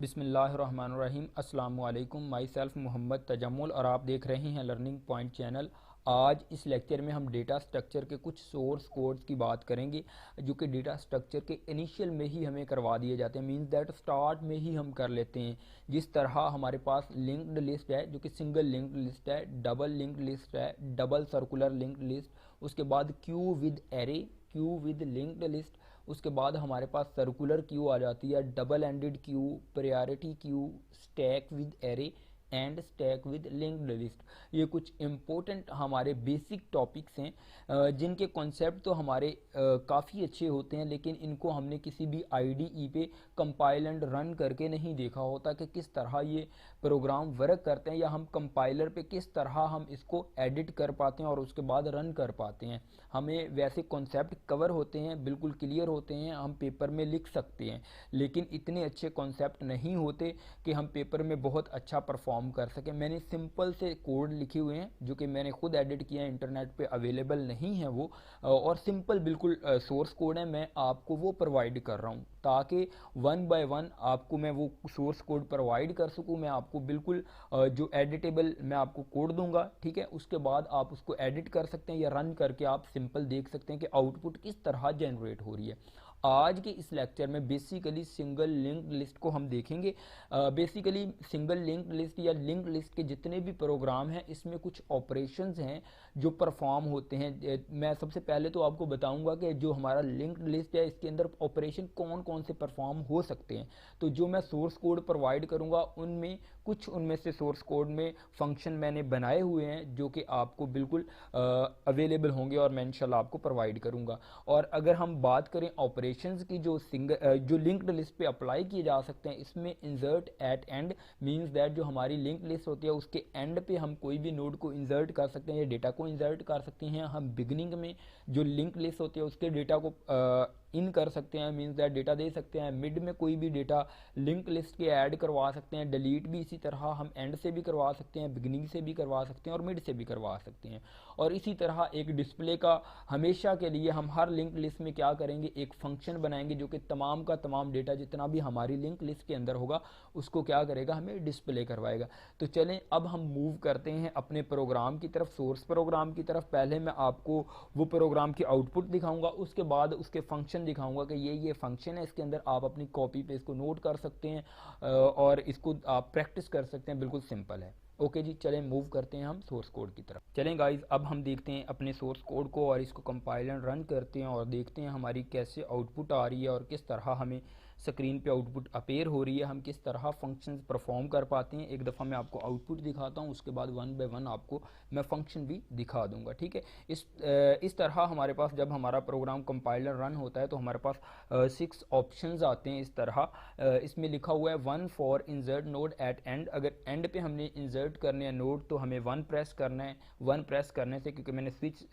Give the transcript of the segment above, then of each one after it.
बिस्मिल्लाहिर्रहमानिर्रहीम। अस्सलाम वालेकुम। माई सेल्फ मोहम्मद तजम्मुल और आप देख रहे हैं लर्निंग पॉइंट चैनल। आज इस लेक्चर में हम डेटा स्ट्रक्चर के कुछ सोर्स कोड्स की बात करेंगे जो कि डेटा स्ट्रक्चर के इनिशियल में ही हमें करवा दिए जाते हैं, मींस दैट स्टार्ट में ही हम कर लेते हैं। जिस तरह हमारे पास लिंक्ड लिस्ट है जो कि सिंगल लिंक्ड लिस्ट है, डबल लिंक्ड लिस्ट है, डबल सर्कुलर लिंक्ड लिस्ट, उसके बाद Q with array, Q with linked list, उसके बाद हमारे पास सर्कुलर क्यू आ जाती है, double ended queue, priority queue, stack with array and stack with linked list. ये कुछ इंपॉर्टेंट हमारे बेसिक टॉपिक्स हैं जिनके कॉन्सेप्ट तो हमारे काफ़ी अच्छे होते हैं, लेकिन इनको हमने किसी भी आईडीई पे कंपाइल एंड रन करके नहीं देखा होता कि किस तरह ये प्रोग्राम वर्क करते हैं, या हम कंपाइलर पे किस तरह हम इसको एडिट कर पाते हैं और उसके बाद रन कर पाते हैं। हमें वैसे कॉन्सेप्ट कवर होते हैं, बिल्कुल क्लियर होते हैं, हम पेपर में लिख सकते हैं, लेकिन इतने अच्छे कॉन्सेप्ट नहीं होते कि हम पेपर में बहुत अच्छा परफॉर्म कर सकें। मैंने सिंपल से कोड लिखे हुए हैं जो कि मैंने खुद एडिट किया है, इंटरनेट पे अवेलेबल नहीं है वो, और सिंपल बिल्कुल सोर्स कोड है, मैं आपको वो प्रोवाइड कर रहा हूँ ताकि वन बाय वन आपको मैं वो सोर्स कोड प्रोवाइड कर सकूँ। मैं आपको बिल्कुल जो एडिटेबल मैं आपको कोड दूंगा, ठीक है, उसके बाद आप उसको एडिट कर सकते हैं या रन करके आप सिंपल देख सकते हैं कि आउटपुट किस तरह जनरेट हो रही है। आज के इस लेक्चर में बेसिकली सिंगल लिंक्ड लिस्ट को हम देखेंगे। बेसिकली सिंगल लिंक्ड लिस्ट या लिंक्ड लिस्ट के जितने भी प्रोग्राम हैं इसमें कुछ ऑपरेशंस हैं जो परफॉर्म होते हैं। मैं सबसे पहले तो आपको बताऊंगा कि जो हमारा लिंक्ड लिस्ट है इसके अंदर ऑपरेशन कौन कौन से परफॉर्म हो सकते हैं। तो जो मैं सोर्स कोड प्रोवाइड करूंगा उनमें कुछ उनमें से सोर्स कोड में फंक्शन मैंने बनाए हुए हैं जो कि आपको बिल्कुल अवेलेबल होंगे और मैं इंशाल्लाह आपको प्रोवाइड करूंगा। और अगर हम बात करें ऑपरेशंस की जो लिंक्ड लिस्ट पे अप्लाई किए जा सकते हैं, इसमें insert at end, means that जो हमारी लिंक्ड लिस्ट होती है उसके एंड पे हम कोई भी नोड को इंसर्ट कर सकते हैं या डेटा को इंसर्ट कर सकते हैं। हम बिगिनिंग में जो लिंक लिस्ट होती है उसके डेटा को इन कर सकते हैं, मींस दैट डेटा दे सकते हैं। मिड में कोई भी डेटा लिंक लिस्ट के ऐड करवा सकते हैं। डिलीट भी इसी तरह हम एंड से भी करवा सकते हैं, बिगिनिंग से भी करवा सकते हैं और मिड से भी करवा सकते हैं। और इसी तरह एक डिस्प्ले का हमेशा के लिए हम हर लिंक लिस्ट में क्या करेंगे, एक फंक्शन बनाएंगे जो कि तमाम का तमाम डेटा जितना भी हमारी लिंक लिस्ट के अंदर होगा उसको क्या करेगा, हमें डिस्प्ले करवाएगा। तो चलें अब हम मूव करते हैं अपने प्रोग्राम की तरफ, सोर्स प्रोग्राम की तरफ। पहले मैं आपको वो प्रोग्राम की आउटपुट दिखाऊंगा, उसके बाद उसके फंक्शन दिखाऊंगा कि ये फंक्शन है, इसके अंदर आप अपनी कॉपी पे इसको नोट कर सकते हैं और इसको आप प्रैक्टिस कर सकते हैं। बिल्कुल सिंपल है। ओके जी, चलें मूव करते हैं हम सोर्स कोड की तरफ। चलें गाइज, अब हम देखते हैं अपने सोर्स कोड को और इसको कंपाइल एंड रन करते हैं और देखते हैं हमारी कैसे आउटपुट आ रही है और किस तरह हमें स्क्रीन पे आउटपुट अपेयर हो रही है, हम किस तरह फंक्शंस परफॉर्म कर पाते हैं। एक दफ़ा मैं आपको आउटपुट दिखाता हूँ, उसके बाद वन बाय वन आपको मैं फंक्शन भी दिखा दूंगा, ठीक है। इस तरह हमारे पास जब हमारा प्रोग्राम कंपाइलर रन होता है तो हमारे पास 6 ऑप्शंस आते हैं। इस तरह इसमें लिखा हुआ है 1 for insert node eight and. अगर एंड पे हमने इंसर्ट करने हैं नोड तो हमें 1 प्रेस करना है। 1 प्रेस करने से, क्योंकि मैंने स्विच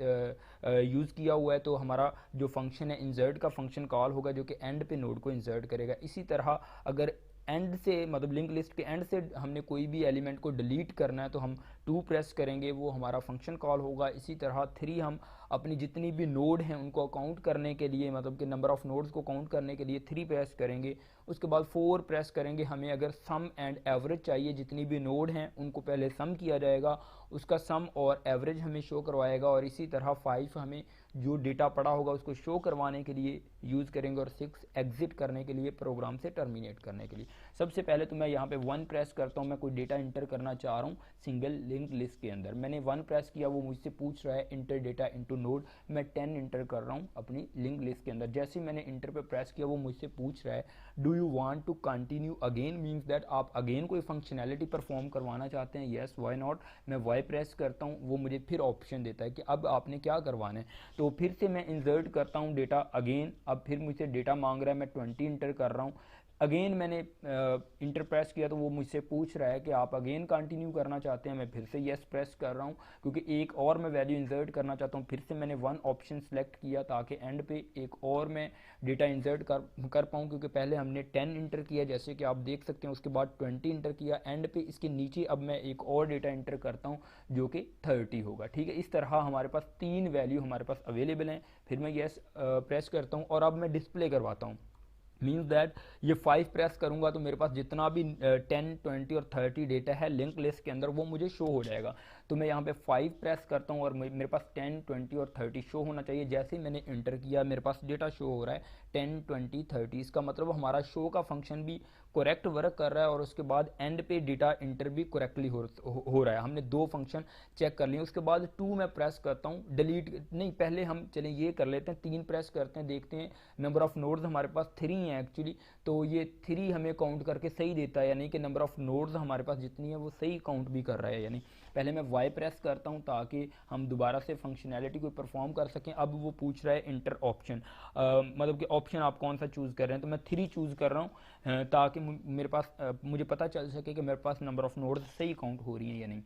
यूज़ किया हुआ है, तो हमारा जो फंक्शन है इंसर्ट का फंक्शन कॉल होगा जो कि एंड पे नोड को इंसर्ट करेगा। इसी तरह अगर एंड से मतलब लिंक लिस्ट के एंड से हमने कोई भी एलिमेंट को डिलीट करना है तो हम 2 प्रेस करेंगे, वो हमारा फंक्शन कॉल होगा। इसी तरह 3 हम अपनी जितनी भी नोड हैं उनको काउंट करने के लिए, मतलब कि नंबर ऑफ नोड्स को काउंट करने के लिए 3 प्रेस करेंगे। उसके बाद 4 प्रेस करेंगे, हमें अगर सम एंड एवरेज चाहिए, जितनी भी नोड हैं उनको पहले सम किया जाएगा, उसका सम और एवरेज हमें शो करवाएगा। और इसी तरह 5 हमें जो डेटा पड़ा होगा उसको शो करवाने के लिए यूज़ करेंगे, और 6 एग्जिट करने के लिए, प्रोग्राम से टर्मिनेट करने के लिए। सबसे पहले तो मैं यहाँ पे 1 प्रेस करता हूँ, मैं कोई डेटा इंटर करना चाह रहा हूँ सिंगल लिंक लिस्ट के अंदर। मैंने 1 प्रेस किया, वो मुझसे पूछ रहा है इंटर डेटा इनटू नोड। मैं 10 इंटर कर रहा हूँ अपनी लिंक लिस्ट के अंदर। जैसे ही मैंने इंटर पे प्रेस किया वो मुझसे पूछ रहा है do you want to continue again, means that आप अगेन कोई फंक्शनैलिटी परफॉर्म करवाना चाहते हैं। Yes, why not. मैं वाई प्रेस करता हूँ, वो मुझे फिर ऑप्शन देता है कि अब आपने क्या करवाना है। तो फिर से मैं इंसर्ट करता हूँ डेटा अगेन। अब फिर मुझसे डेटा मांग रहा है, मैं 20 इंटर कर रहा हूँ। अगेन मैंने इंटर प्रेस किया तो वो मुझसे पूछ रहा है कि आप अगेन कंटिन्यू करना चाहते हैं। मैं फिर से येस प्रेस कर रहा हूँ क्योंकि एक और मैं वैल्यू इंसर्ट करना चाहता हूँ। फिर से मैंने 1 ऑप्शन सेलेक्ट किया ताकि एंड पे एक और मैं डेटा इंसर्ट कर पाऊँ, क्योंकि पहले हमने 10 इंटर किया जैसे कि आप देख सकते हैं, उसके बाद 20 इंटर किया। एंड पे इसके नीचे अब मैं एक और डेटा इंटर करता हूँ जो कि 30 होगा, ठीक है। इस तरह हमारे पास 3 वैल्यू हमारे पास अवेलेबल हैं। फिर मैं येस प्रेस करता हूँ और अब मैं डिस्प्ले करवाता हूँ। मीन्स दैट ये 5 प्रेस करूंगा तो मेरे पास जितना भी 10, 20 और 30 डेटा है लिंक लिस्ट के अंदर वो मुझे शो हो जाएगा। तो मैं यहाँ पे 5 प्रेस करता हूँ और मेरे पास 10, 20 और 30 शो होना चाहिए। जैसे ही मैंने इंटर किया मेरे पास डेटा शो हो रहा है 10, 20, 30। इसका मतलब हमारा शो का फंक्शन भी करेक्ट वर्क कर रहा है और उसके बाद एंड पे डेटा इंटर भी करेक्टली हो रहा है। हमने 2 फंक्शन चेक कर लिए। उसके बाद 2 मैं प्रेस करता हूँ, डिलीट नहीं, पहले हम चलें ये कर लेते हैं, 3 प्रेस करते हैं, देखते हैं नंबर ऑफ नोड्स हमारे पास 3 है एक्चुअली, तो ये 3 हमें काउंट करके सही देता है, यानी कि नंबर ऑफ नोड्स हमारे पास जितनी है वो सही काउंट भी कर रहा है। यानी पहले मैं वाई प्रेस करता हूँ ताकि हम दोबारा से फंक्शनैलिटी को परफॉर्म कर सकें। अब वो पूछ रहा है इंटर ऑप्शन, मतलब कि ऑप्शन आप कौन सा चूज़ कर रहे हैं, तो मैं 3 चूज़ कर रहा हूँ ताकि मेरे पास मुझे पता चल सके कि मेरे पास नंबर ऑफ नोड्स सही काउंट हो रही हैं या नहीं।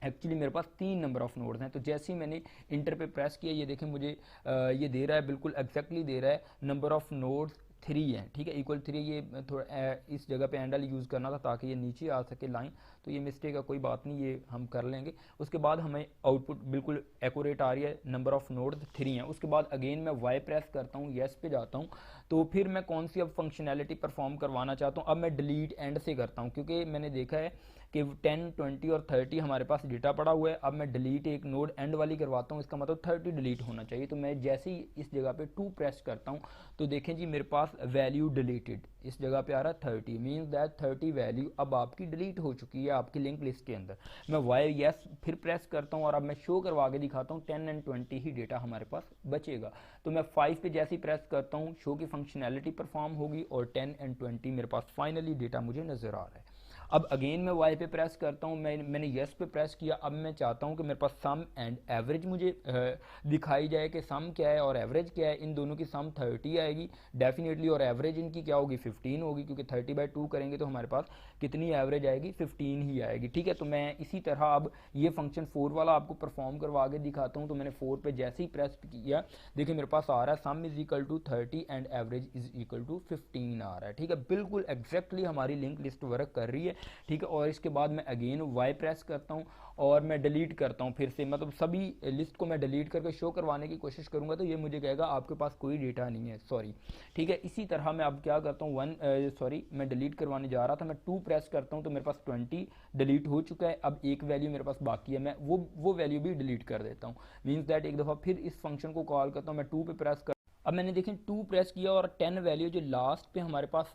एक्चुअली मेरे पास 3 नंबर ऑफ नोड्स हैं। तो जैसे ही मैंने इंटर पे प्रेस किया ये देखें मुझे ये दे रहा है, बिल्कुल एग्जैक्टली दे रहा है नंबर ऑफ नोड्स 3 है, ठीक है, इक्वल 3। ये थोड़ा इस जगह पे एंडल यूज़ करना था ताकि ये नीचे आ सके लाइन, तो ये मिस्टेक है, कोई बात नहीं, ये हम कर लेंगे। उसके बाद हमें आउटपुट बिल्कुल एक्यूरेट आ रही है, नंबर ऑफ नोड्स 3 है। उसके बाद अगेन मैं वाई प्रेस करता हूँ, येस पे जाता हूँ, तो फिर मैं कौन सी अब फंक्शनैलिटी परफॉर्म करवाना चाहता हूँ। अब मैं डिलीट एंड से करता हूँ क्योंकि मैंने देखा है कि 10, 20 और 30 हमारे पास डेटा पड़ा हुआ है। अब मैं डिलीट एक नोड एंड वाली करवाता हूँ, इसका मतलब 30 डिलीट होना चाहिए। तो मैं जैसे ही इस जगह पे 2 प्रेस करता हूँ तो देखें जी मेरे पास वैल्यू डिलीटेड इस जगह पे आ रहा है 30, मीन्स दैट 30 वैल्यू अब आपकी डिलीट हो चुकी है आपकी लिंक लिस्ट के अंदर। मैं वाई येस फिर प्रेस करता हूँ और अब मैं शो करवा के दिखाता हूँ 10 एंड 20 ही डेटा हमारे पास बचेगा। तो मैं 5 पे जैसे ही प्रेस करता हूँ शो की फंक्शनैलिटी परफॉर्म होगी और 10 एंड 20 मेरे पास फाइनली डेटा मुझे नज़र आ रहा है। अब अगेन मैं वाई पे प्रेस करता हूँ, मैंने येस पे प्रेस किया। अब मैं चाहता हूँ कि मेरे पास सम एंड एवरेज मुझे दिखाई जाए कि सम क्या है और एवरेज क्या है। इन दोनों की सम 30 आएगी डेफिनेटली और एवरेज इनकी क्या होगी 15 होगी, क्योंकि 30/2 करेंगे तो हमारे पास कितनी एवरेज आएगी 15 ही आएगी, ठीक है। तो मैं इसी तरह अब ये फंक्शन 4 वाला आपको परफॉर्म करवा के दिखाता हूँ। तो मैंने 4 पे जैसे ही प्रेस किया देखिए मेरे पास आ रहा है sum is equal to 30 and average is equal to 15 आ रहा है, ठीक है। बिल्कुल एग्जैक्टली हमारी लिंक लिस्ट वर्क कर रही है, ठीक है। और इसके बाद मैं अगेन वाई प्रेस करता हूँ और मैं डिलीट करता हूँ फिर से, मतलब सभी लिस्ट को मैं डिलीट करके शो करवाने की कोशिश करूँगा तो ये मुझे कहेगा आपके पास कोई डेटा नहीं है, सॉरी, ठीक है। इसी तरह मैं अब क्या करता हूँ मैं डिलीट करवाने जा रहा था, मैं 2 प्रेस करता हूँ तो मेरे पास 20 डिलीट हो चुका है। अब एक वैल्यू मेरे पास बाकी है, मैं वो वैल्यू भी डिलीट कर देता हूँ। मीन्स दैट एक दफ़ा फिर इस फंक्शन को कॉल करता हूँ, मैं 2 पे प्रेस कर, अब मैंने देखें 2 प्रेस किया और 10 वैल्यू जो लास्ट पे हमारे पास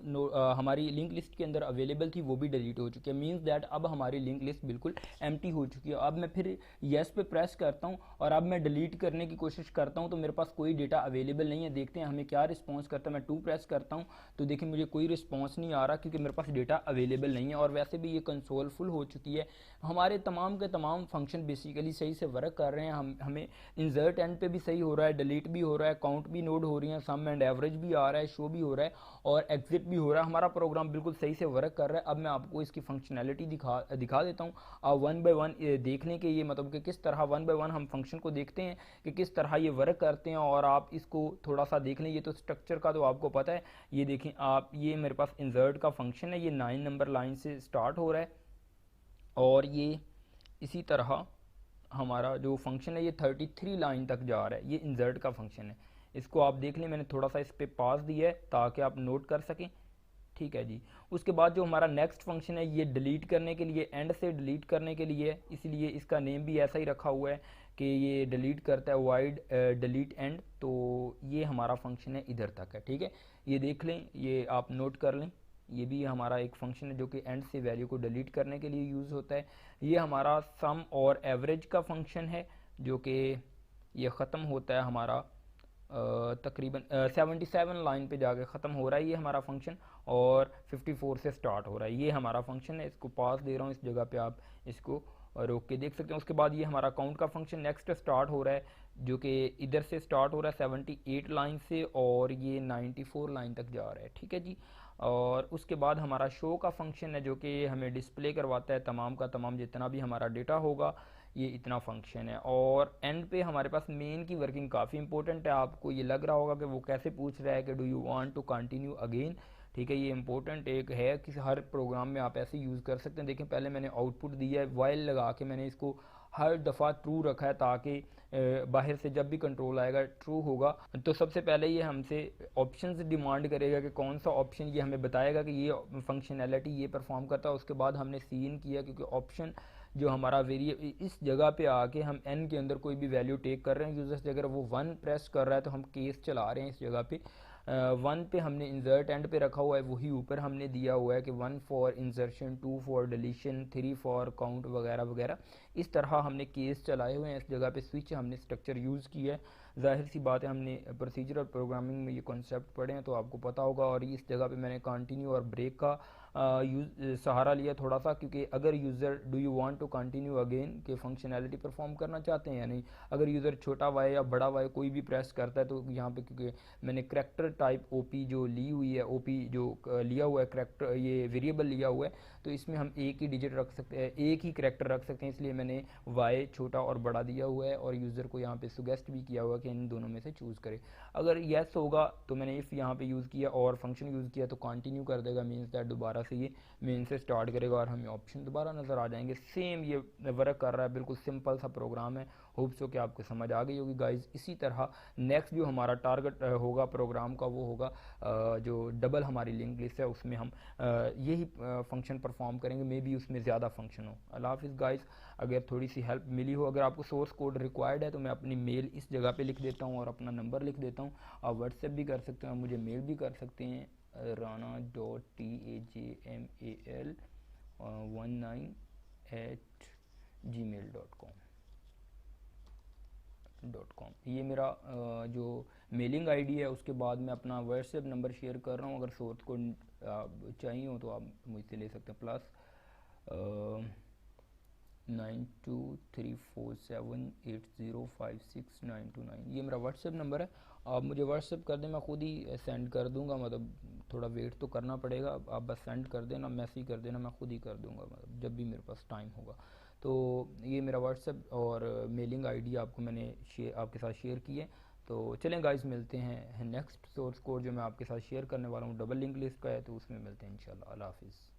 हमारी लिंक लिस्ट के अंदर अवेलेबल थी वो भी डिलीट हो चुकी है। मींस दैट अब हमारी लिंक लिस्ट बिल्कुल एम्प्टी हो चुकी है। अब मैं फिर येस पे प्रेस करता हूँ और अब मैं डिलीट करने की कोशिश करता हूँ तो मेरे पास कोई डेटा अवेलेबल नहीं है। देखते हैं हमें क्या रिस्पॉन्स करता है। मैं 2 प्रेस करता हूँ तो देखिए मुझे कोई रिस्पॉन्स नहीं आ रहा क्योंकि मेरे पास डेटा अवेलेबल नहीं है और वैसे भी ये कंसोल फुल हो चुकी है। हमारे तमाम के तमाम फंक्शन बेसिकली सही से वर्क कर रहे हैं। हमें इंसर्ट एंड पे भी सही हो रहा है, डिलीट भी हो रहा है, काउंट भी नोड हो रही है, सम एंड एवरेज भी आ रहा है, शो भी हो रहा है और एग्जिट भी हो रहा है। हमारा प्रोग्राम बिल्कुल सही से वर्क कर रहा है। अब मैं आपको इसकी फंक्शनैलिटी दिखा देता हूँ। आप 1 बाय 1 देखने के ये मतलब कि किस तरह 1 बाय 1 हम फंक्शन को देखते हैं कि किस तरह ये वर्क करते हैं और आप इसको थोड़ा सा देख लें। ये तो स्ट्रक्चर का तो आपको पता है, ये देखें आप, ये मेरे पास इंसर्ट का फंक्शन है, ये 9 नंबर लाइन से स्टार्ट हो रहा है और ये इसी तरह हमारा जो फंक्शन है ये 33 लाइन तक जा रहा है। ये इंसर्ट का फंक्शन है, इसको आप देख लें, मैंने थोड़ा सा इस पर पास दिया है ताकि आप नोट कर सकें, ठीक है जी। उसके बाद जो हमारा नेक्स्ट फंक्शन है ये डिलीट करने के लिए, एंड से डिलीट करने के लिए, इसलिए इसका नेम भी ऐसा ही रखा हुआ है कि ये डिलीट करता है वाइड डिलीट एंड। तो ये हमारा फंक्शन है इधर तक है, ठीक है। ये देख लें, ये आप नोट कर लें, ये भी हमारा एक फंक्शन है जो कि एंड से वैल्यू को डिलीट करने के लिए यूज़ होता है। ये हमारा सम और एवरेज का फंक्शन है जो कि ये ख़त्म होता है हमारा तकरीबन 77 लाइन पे जाके ख़त्म हो रहा है ये हमारा फंक्शन और 54 से स्टार्ट हो रहा है। ये हमारा फंक्शन है, इसको पास दे रहा हूँ इस जगह पे, आप इसको रोक के देख सकते हैं। उसके बाद ये हमारा काउंट का फंक्शन नेक्स्ट स्टार्ट हो रहा है जो कि इधर से स्टार्ट हो रहा है 78 लाइन से और ये 94 लाइन तक जा रहा है, ठीक है जी। और उसके बाद हमारा शो का फंक्शन है जो कि हमें डिस्प्ले करवाता है तमाम का तमाम जितना भी हमारा डेटा होगा, ये इतना फंक्शन है। और एंड पे हमारे पास मेन की वर्किंग काफ़ी इंपॉर्टेंट है। आपको ये लग रहा होगा कि वो कैसे पूछ रहा है कि do you want to continue again, ठीक है, ये इंपॉर्टेंट एक है कि हर प्रोग्राम में आप ऐसे यूज़ कर सकते हैं। देखें पहले मैंने आउटपुट दिया है, वाइल लगा के मैंने इसको हर दफ़ा ट्रू रखा है ताकि बाहर से जब भी कंट्रोल आएगा ट्रू होगा। तो सबसे पहले ये हमसे ऑप्शंस डिमांड करेगा कि कौन सा ऑप्शन, ये हमें बताएगा कि ये फंक्शनैलिटी ये परफॉर्म करता है। उसके बाद हमने सीन किया क्योंकि ऑप्शन जो हमारा वेरिए इस जगह पे आके हम n के अंदर कोई भी वैल्यू टेक कर रहे हैं यूज़र से, अगर वो 1 प्रेस कर रहा है तो हम केस चला रहे हैं इस जगह पे। 1 पे हमने इंसर्ट एंड पे रखा हुआ है, वही ऊपर हमने दिया हुआ है कि 1 for insertion, 2 for deletion, 3 for count वगैरह वगैरह। इस तरह हमने केस चलाए हुए हैं। इस जगह पे स्विच हमने स्ट्रक्चर यूज़ किया है। ज़ाहिर सी बात है हमने प्रोसीजर और प्रोग्रामिंग में ये कॉन्सेप्ट पढ़े हैं तो आपको पता होगा। और इस जगह पे मैंने कंटिन्यू और ब्रेक का सहारा लिया थोड़ा सा, क्योंकि अगर user do you want to continue again के फंक्शनैलिटी परफॉर्म करना चाहते हैं या नहीं, अगर यूज़र छोटा वाई या बड़ा वाई कोई भी प्रेस करता है तो यहाँ पे क्योंकि मैंने करैक्टर टाइप ओपी जो ली हुई है, ओपी जो लिया हुआ है करैक्टर, ये वेरिएबल लिया हुआ है, तो इसमें हम एक ही डिजिट रख सकते हैं, एक ही करैक्टर रख सकते हैं, इसलिए मैंने वाई छोटा और बड़ा दिया हुआ है और यूज़र को यहाँ पे सुगेस्ट भी किया हुआ कि इन दोनों में से चूज़ करे। अगर येस होगा तो मैंने इफ़ यहाँ पे यूज़ किया और फंक्शन यूज़ किया तो कंटिन्यू कर देगा, मीन्स दैट दोबारा से ये मेन से स्टार्ट करेगा और हमें ऑप्शन दोबारा नज़र आ जाएंगे। सेम ये वर्क कर रहा है, बिल्कुल सिंपल सा प्रोग्राम है। होप्स हो कि आपको समझ आ गई होगी गाइज। इसी तरह नेक्स्ट जो हमारा टारगेट होगा प्रोग्राम का वो होगा जो डबल हमारी लिंक लिस्ट है उसमें हम यही फंक्शन परफॉर्म करेंगे, मे बी उसमें ज़्यादा फंक्शन हो। अल्लाह हाफिज़ गाइज। अगर थोड़ी सी हेल्प मिली हो, अगर आपको सोर्स कोड रिक्वायर्ड है तो मैं अपनी मेल इस जगह पे लिख देता हूँ और अपना नंबर लिख देता हूँ। आप व्हाट्सएप भी कर सकते हैं, मुझे मेल भी कर सकते हैं, rana.tamal19@gmail.com। ये मेरा जो मेलिंग आईडी है। उसके बाद मैं अपना व्हाट्सएप नंबर शेयर कर रहा हूँ, अगर सोर्स कोड चाहिए हो तो आप मुझसे ले सकते हैं। प्लस 923478056929, ये मेरा व्हाट्सएप नंबर है। आप मुझे व्हाट्सएप कर दें, मैं खुद ही सेंड कर दूंगा, मतलब थोड़ा वेट तो करना पड़ेगा, आप बस सेंड कर देना, मैसेज कर देना, मैं खुद ही कर दूंगा मतलब जब भी मेरे पास टाइम होगा। तो ये मेरा व्हाट्सएप और मेलिंग आईडी आपको मैंने आपके साथ शेयर की है। तो चलें गाइस, मिलते हैं नेक्स्ट सोर्स कोड जो मैं आपके साथ शेयर करने वाला हूँ, डबल लिंक लिस्ट का है, तो उसमें मिलते हैं इंशाल्लाह। अल्लाह हाफिज़।